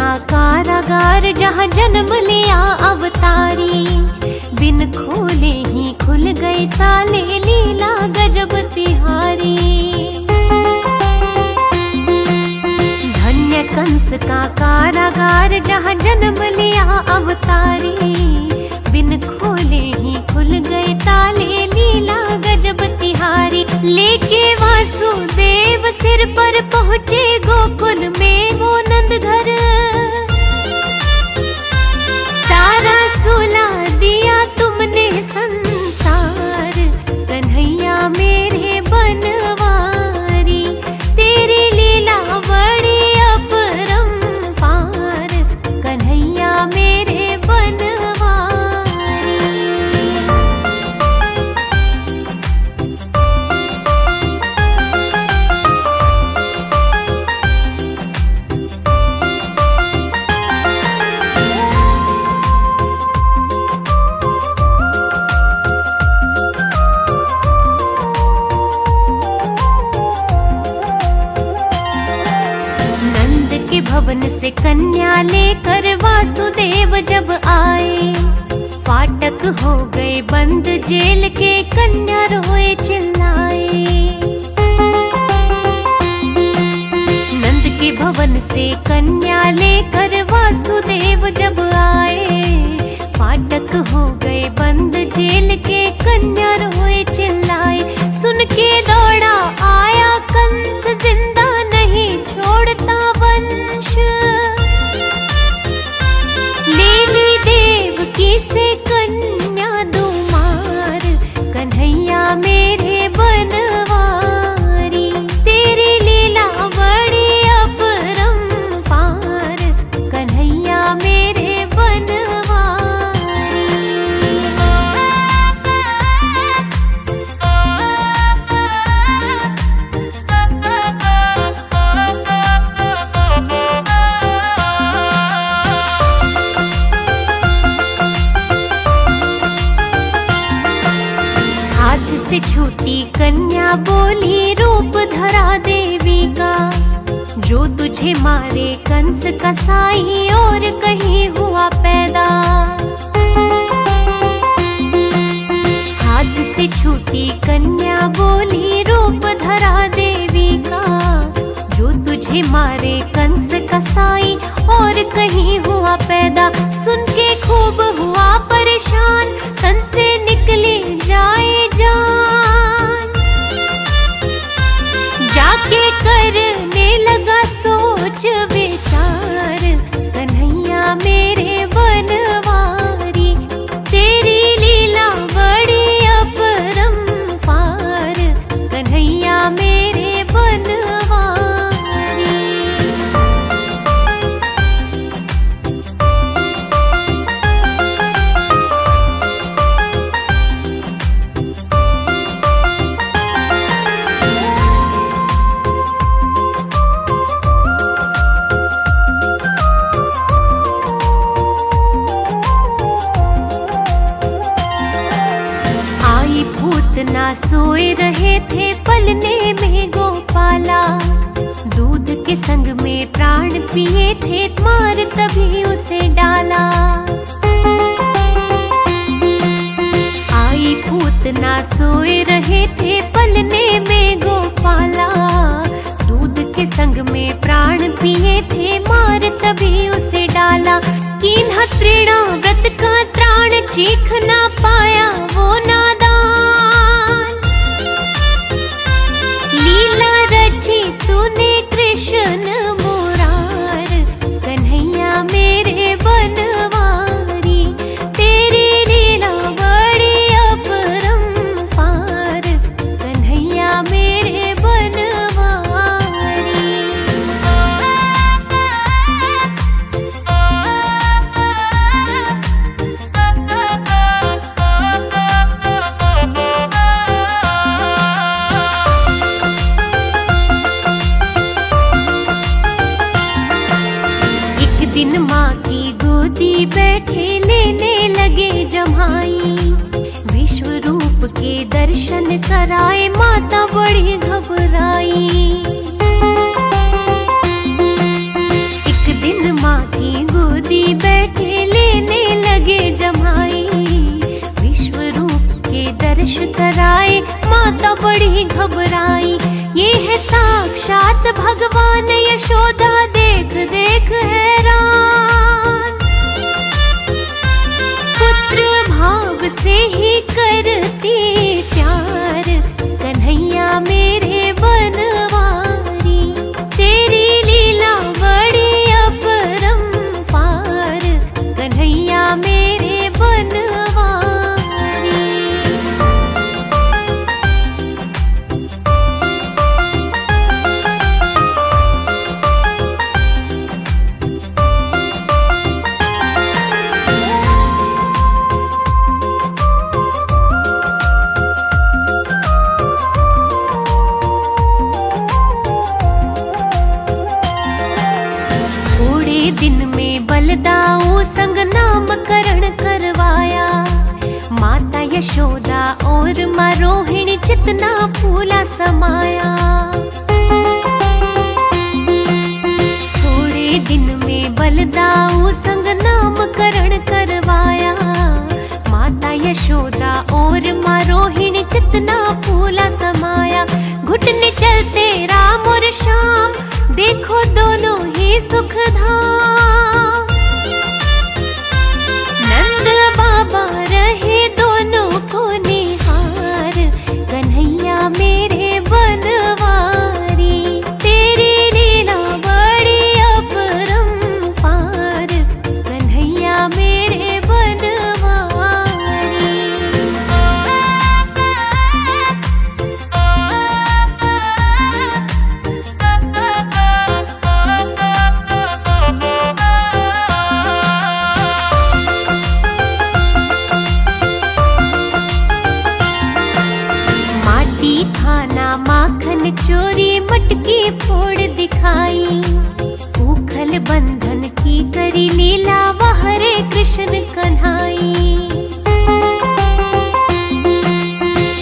का कारागार जहाँ जन्म लिया अवतारी, बिन खोले ही खुल गए ताले, लीला गजब तिहारी। धन्य कंस का कारागार जहाँ जन्म लिया अवतारी, बिन खोले ही खुल गए ताले, लीला गजब तिहारी। लेके वासुदेव सिर पर पहुँचे गोकुल में वो नंद घर, सारा सुला दिया तुमने संसार, कन्हैया मेरे बनवारी। तेरी लीला बड़ी अपरंपार, कन्हैया मेरे बनवारी। भवन से कन्या लेकर वासुदेव जब आए, फाटक हो गए बंद जेल के, कन्या रोए चिल्लाए। नंद के भवन से कन्या लेकर वासुदेव जब आए, फाटक हो गए बंद जेल के, कन्या रोए चिल्लाए। सुन के दौड़ा आया कंस, जिंदा नहीं छोड़ता वंश। लीली देवकी से कन्या दो मार, कन्हैया मेरे बनवारी। तेरी लीला बड़ी अपरंपार, कन्हैया मेरे बनवारी। से छूटी कन्या बोली, रूप धरा देवी का, जो तुझे मारे कंस कसाई, और कहीं हुआ पैदा। हाथ से छूटी कन्या बोली, रूप धरा देवी का, जो तुझे मारे कंस कसाई, और कहीं हुआ पैदा। सुन के खूब हुआ परेशान, तन से निकले जाए जान। जाके करने लगा सोच विचार, कन्हैया मेरे बनवारी। तेरी लीला बड़ी अपरंपार, कन्हैया मेरे बनवारी। ना सोए रहे थे पलने में गोपाला, दूध के संग में प्राण पिए थे, मार तभी उसे डाला। आई पूतना सोए रहे थे पलने में गोपाला, दूध के संग में प्राण पिए थे, मार तभी उसे डाला। कीन्हा तृणा व्रत का त्राण, चीख ना पाया वो नादान। लीला रची तूने कृष्ण मुरार, कन्हैया मेरे बनवारी। तेरी लीला बड़ी अपरंपार, कन्हैया मेरे बनवारी। दिन माँ की गोदी बैठे लेने लगे जमाई, विश्व रूप के दर्शन कराए माता बड़ी घबराई। एक दिन माँ की प्रवेश कराए, माता बड़ी घबराई। ये है साक्षात भगवान यशोदा, देख देख हैरान। पुत्र भाव से ही करती प्यार, कन्हैया मेरे बनवारी। तेरी लीला बड़ी अपरंपार, कन्हैया मेरे बनवारी। दिन में बलदाऊ संग नामकरण करवाया, माता यशोदा और माँ रोहिणी चितना फूला समाया। थोड़े दिन में बलदाऊ संग नामकरण करवाया, माता यशोदा और माँ रोहिणी चितना फूला समाया। घुटने चलते राम और श्याम, देखो दोनों ही सुखधाम। नंद बाबा रहे दोनों को निहार, कन्हैया मेरे बनवारी। तेरी लीला बड़ी अपरंपार, कन्हैया मेरे बनवारी। खाना माखन चोरी मटकी फोड़ दिखाई, उखल बंधन की करी लीला, वह हरे कृष्ण कन्हाई।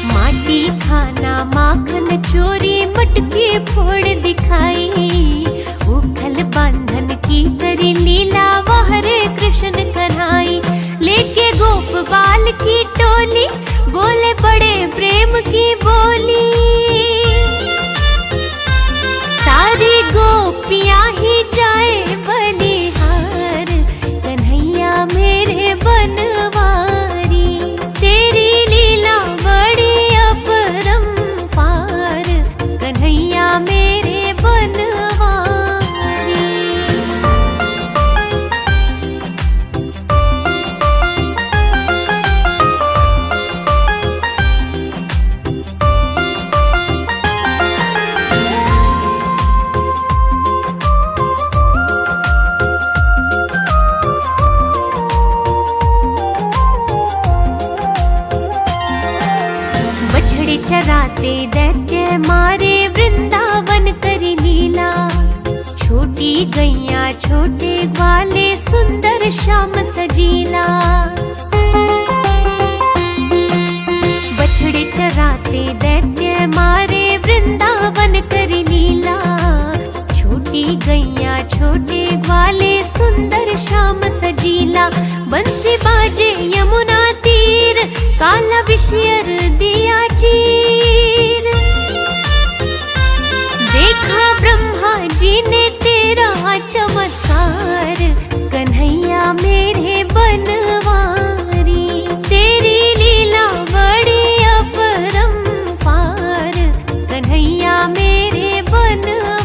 माटी खाना माखन चोरी मटकी फोड़ दिखाई, उखल बंधन की करी लीला, वह हरे कृष्ण कन्हाई। लेके गोप बाल की टोली, बोले बड़े प्रेम की बोली। सारी गोपियां ही जाए बलिहार, कन्हैया मेरे बनवारी। तेरी लीला बड़ी अपरंपार, कन्हैया मेरे बनवारी। चराते दैत्य मारे, वृंदावन करी लीला। छोटी गैया छोटे ग्वाले, सुंदर श्याम सजीला। बछड़े चराते दैत्य मारे, वृंदावन करी लीला। छोटी गैया छोटे ग्वाले, सुंदर श्याम सजीला। बंसी बाजे यमुना तीर, काला विषयर दिया चीर। देखा ब्रह्मा जी ने तेरा चमत्कार, कन्हैया मेरे बनवारी। तेरी लीला बड़ी अपरंपार, कन्हैया मेरे बनवारी।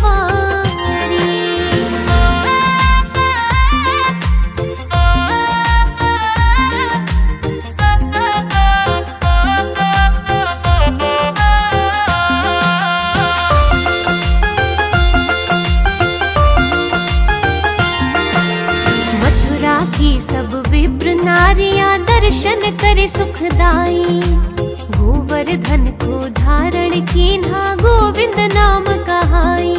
नारियां दर्शन करे सुखदाई, गोवर्धन को धारण कीन्हा, गोविंद नाम कहाई।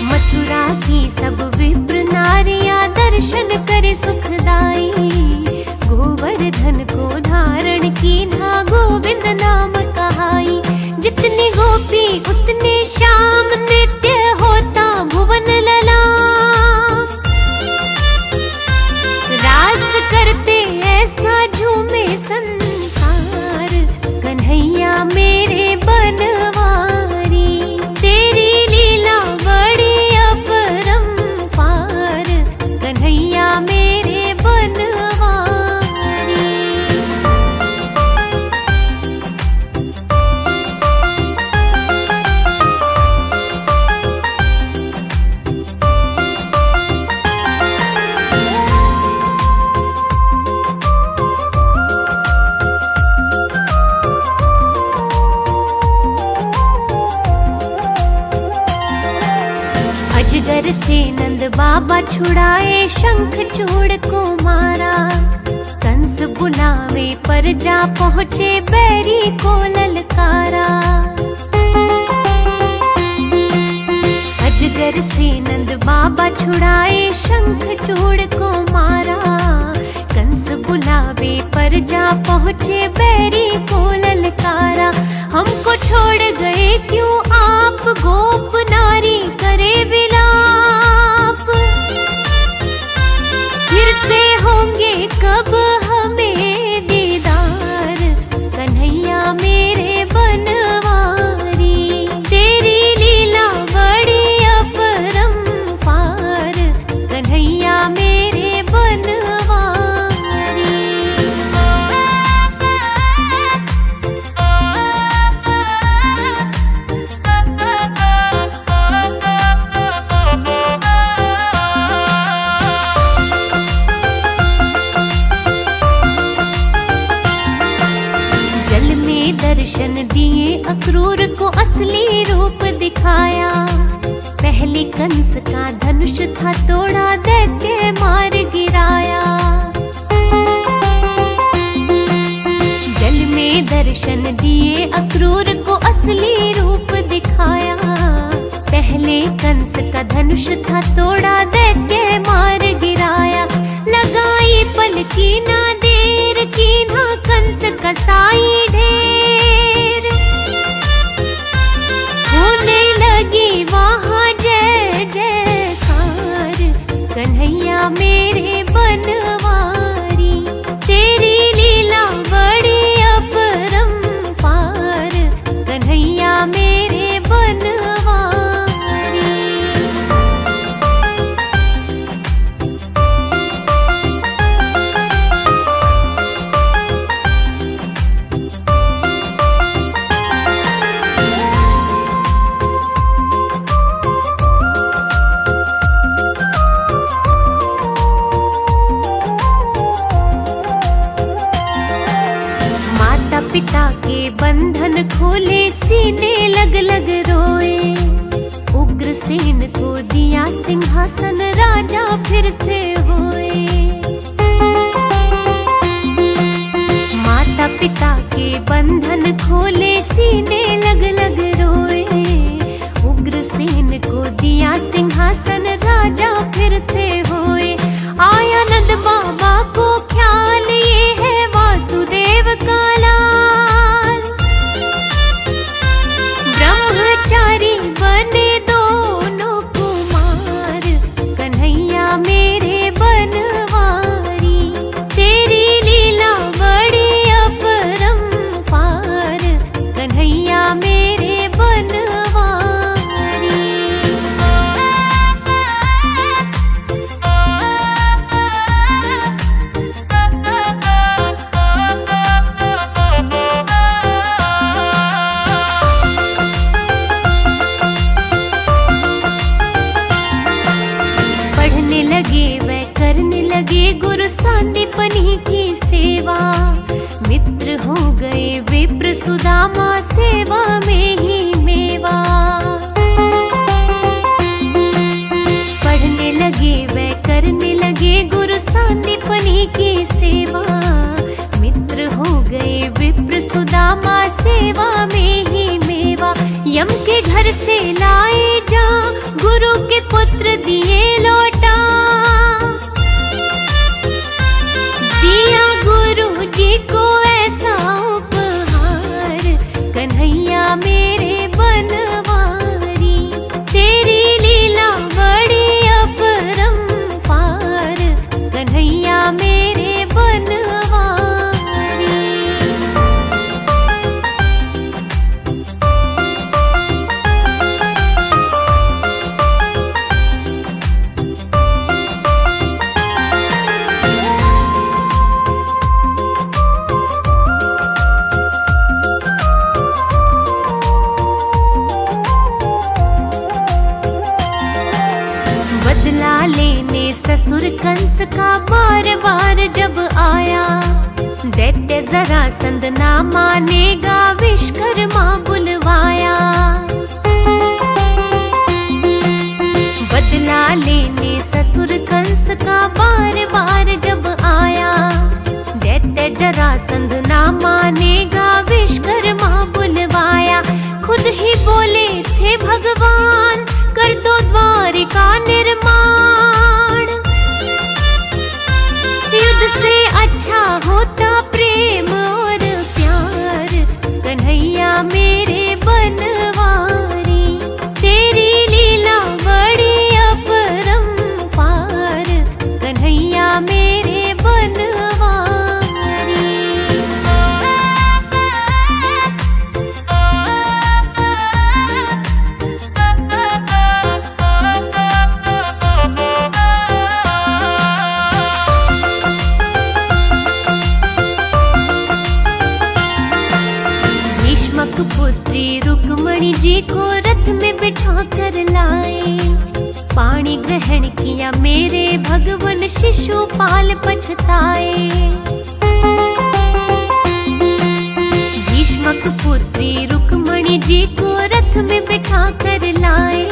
मथुरा की सब विप्र नारियां दर्शन करे सुखदाई, गोवर्धन को धारण कीन्हा, गोविंद नाम कहाई। जितनी गोपी उतने श्याम, नृत्य होता भुवन ललाम। रास करते ऐसा झूम मेरे बनवारी, तेरी लीला बड़ी अपरंपार, कन्हैया मेरे बनवारी। अजगर से नंद बाबा छुड़ाए, शंख चूड़ को मारा, कंस बुलावे पर जा पहुँचे, बैरी को ललकारा। अजगर से नंद बाबा छुड़ाए, शंख चूड़ को मारा, कंस बुलावे पर जा पहुँचे, बैरी को ललकारा। हमको छोड़ गए क्यों आप, गोप नारी करे विलाप, फिर से होंगे कब हमें दीदार, कन्हैया मेरे बनवारी, तेरी लीला बड़ी अपरंपार, कन्हैया मेरे बनवारी। जल में दर्शन दिए, अक्रूर को असली रूप दिखाया, पहले कंस का धनुष था तोड़ा, दैत्य मार गिराया। जल में दर्शन दिए, अक्रूर को असली रूप दिखाया, पहले कंस का धनुष था तोड़ा, दैत्य मार गिराया। लगाई पलकी ना देर, की ना कंस कसाई ढेर, होने लगी वहाँ जय जयकार, कन्हैया मेरे बनवारी, तेरी लीला बड़ी अपरंपार, कन्हैया मेरे बनवारी। माता पिता के बंधन खोले, सीने लग लग रोए, उग्रसेन को दिया सिंहासन, राजा फिर से होए। माता पिता के बंधन खोले, सीने लग लग रोए, उग्रसेन को दिया सिंहासन, राजा फिर से होए। आया नंद बाबा को ख्याल, ये है वासुदेव का लाल, ब्रह्मचारी बने दोनों कुमार, कन्हैया मेरे बनवारी, तेरी लीला बड़ी अपरंपार, कन्हैया मेरे बनवारी। पढ़ने लगे वह करने लगे, गुरु सांदीपनी की सेवा, मित्र हो गए विप्र सुदामा, सेवा में ही मेवा। पढ़ने लगे वह करने लगे, गुरु सांदीपनी की सेवा, मित्र हो गए विप्र सुदामा, सेवा में ही मेवा। यम के घर से लाए जा, गुरु के पुत्र दिए लौटा, दिया गुरु जी को ऐसा उपहार, कन्हैया मेरे बनवारी, तेरी लीला बड़ी अपरंपार, कन्हैया मेरे बनवारी। कंस का बार बार जब आया, दैत्य जरासंध ना मानेगा, विश्वकर्मा बुलवाया। बदला लेने ससुर कंस का बार बार जब आया, दैत्य जरासंध ना मानेगा, विश्वकर्मा बुलवाया। खुद ही बोले थे भगवान, कर दो द्वारिका निर्माण। युद्ध से अच्छा होता प्रेम और प्यार, कन्हैया मेरे बनवारी। तेरी लीला बड़ी अपरंपार, कन्हैया मेरे बनवारी। पुत्री रुक्मणी जी को रथ में बिठा कर लाए, पाणी ग्रहण किया मेरे भगवन, शिशुपाल पछताए। भीष्मक पुत्री रुक्मणी जी को रथ में बिठा कर लाए,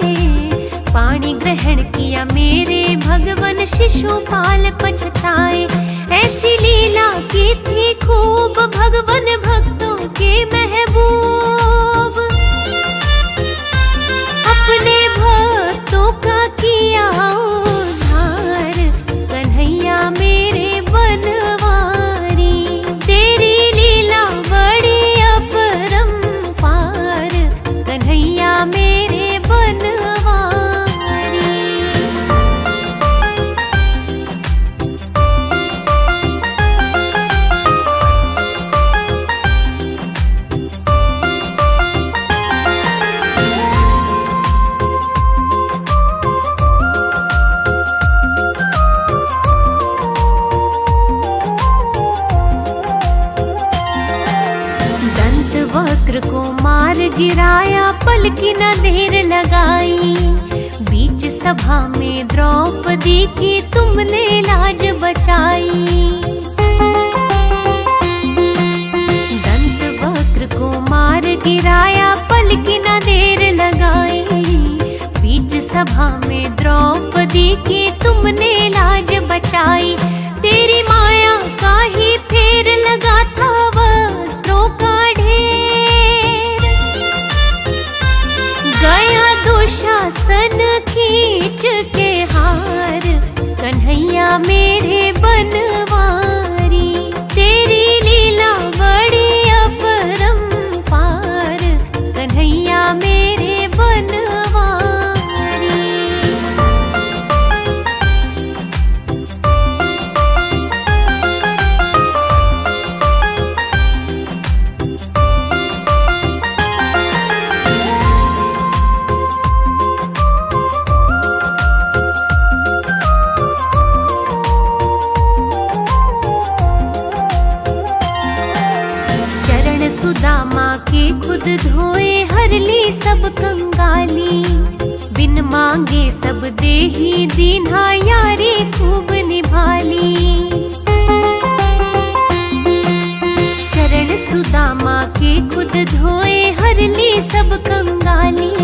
पाणी ग्रहण किया मेरे भगवन, शिशुपाल पछताए। ऐसी लीला की थी खूब, भगवन भक्तों के महबूब। अपने भक्तों का किया उद्धार, कन्हैया मेरे बनवारी। तेरी लीला बड़ी अपरंपार, कन्हैया मेरे बनवारी। वक्र को मार गिराया, पल की न देर लगाई। बीच सभा में द्रौपदी की तुमने लाज बचाई। दंत वक्र को मार गिराया, पल की न देर लगाई। बीच सभा में द्रौपदी की तुमने लाज बचाई। तेरी माया का ही फेर लगा था वस्त्रों का ढेर, गया दुशासन खींच के हार, कन्हैया मेरे बनवारी। तेरी लीला बड़ी अपरंपार, कन्हैया मेरे बनवारी। सुदामा के खुद धोए, हर ली सब कंगाली। बिन मांगे सब दे ही दीन्हा, यारी खूब निभाली। चरण सुदामा के खुद धोए, हर ली सब कंगाली।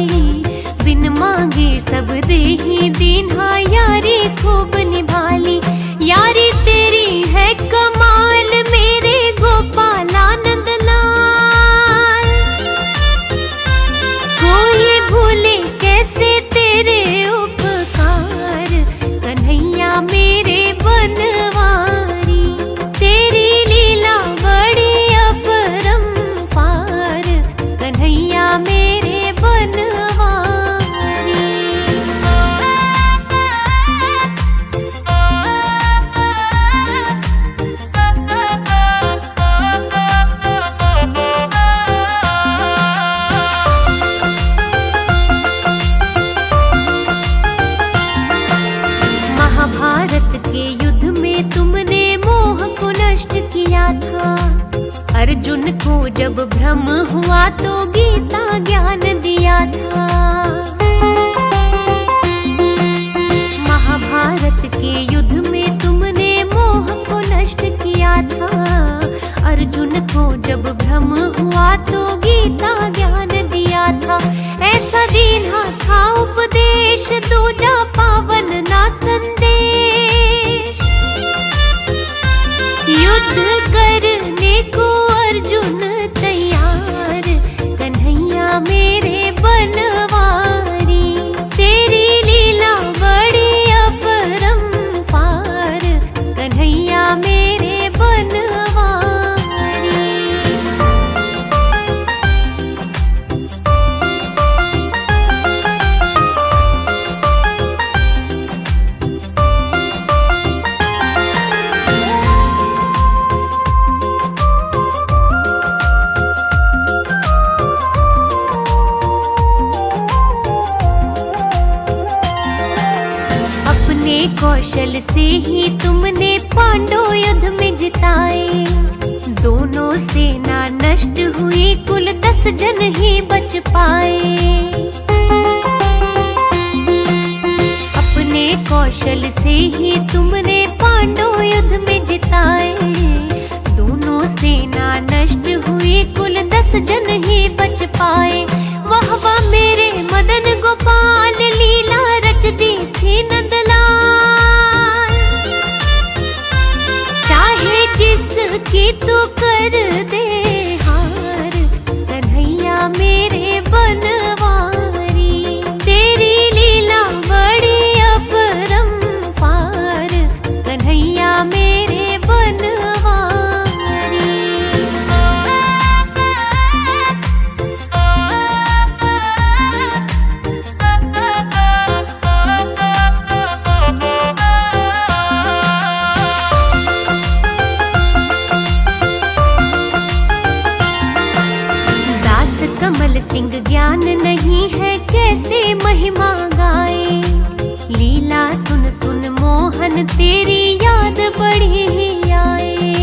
बिन मांगे सब दे ही दीन्हा, यारी खूब निभाली। यारी तेरी है कमाल, मेरे गोपालानंद लाल। कोई भूले कैसे तेरे उपकार, कन्हैया मेरे बनवारी। तेरी लीला बड़ी अपरंपार, कन्हैया मेरे बनवारी। महाभारत के युद्ध में तुमने मोह को नष्ट किया था। अर्जुन को जब भ्रम हुआ तो गीता ज्ञान दिया था। महाभारत के युद्ध में मन को जब भ्रम हुआ तो गीता ज्ञान दिया था। ऐसा दीना था उपदेश, दूजा पावन ना संदेश। युद्ध करने को अर्जुन तैयार, कन्हैया मेरे बनवारी। तेरी लीला बड़ी अपरंपार, कन्हैया मेरे बनवारी। अपने कौशल से ही तुमने पांडव युद्ध में जिताए। दोनों सेना नष्ट हुई, कुल 10 जन ही बच पाए। अपने कौशल से ही तुमने पांडव युद्ध में जिताए। दोनों सेना नष्ट हुई, कुल 10 जन ही बच पाए। वाह वाह मेरे मदन गोपाल, लीला रच दी थी नंदलाल। चाहे जिसकी तू कर दे हार, कन्हैया मेरे बनवारी। तेरी लीला बड़ी अपरंपार, कन्हैया मेरे बनवारी। कमल सिंह ज्ञान नहीं है कैसे महिमा गाए। लीला सुन सुन मोहन तेरी याद बड़ी ही आए।